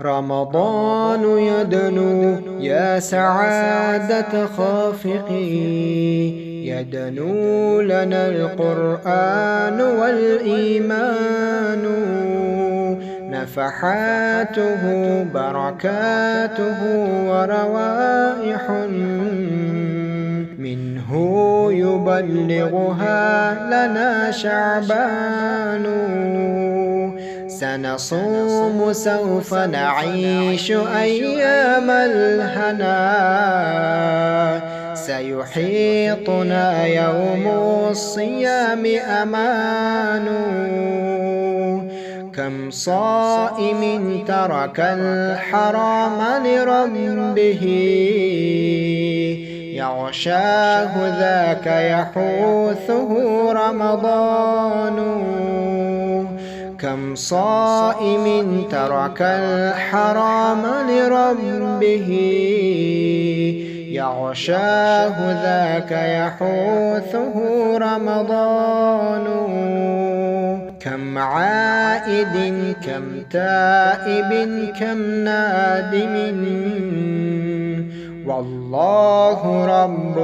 رمضان يدنو يا سعادة خافقي، يدنو لنا القرآن والإيمان، نفحاته بركاته وروائح منه يبلغها لنا شعبان. سنصوم سوف نعيش أيام الهنا، سيحيطنا يوم الصيام أمان. كم صائم ترك الحرام لربه، يغشاه ذاك يحوثه رمضان. كم صائم ترك الحرام لربه، يغشاه ذاك يحوثه رمضان. كم عائد كم تائب كم نادم، والله رب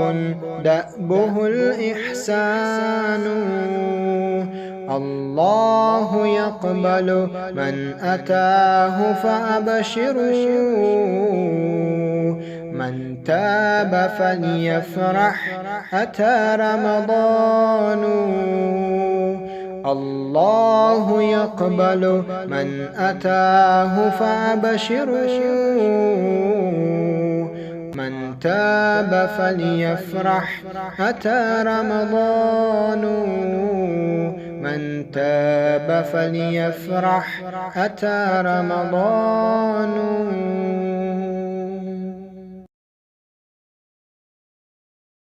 دأبه الإحسان. الله يقبل من أتاه فأبشروا، من تاب فليفرح أتى رمضان. الله يقبل من أتاه فأبشروا، من تاب فليفرح أتى رمضان. من تاب فليفرح أتى رمضان.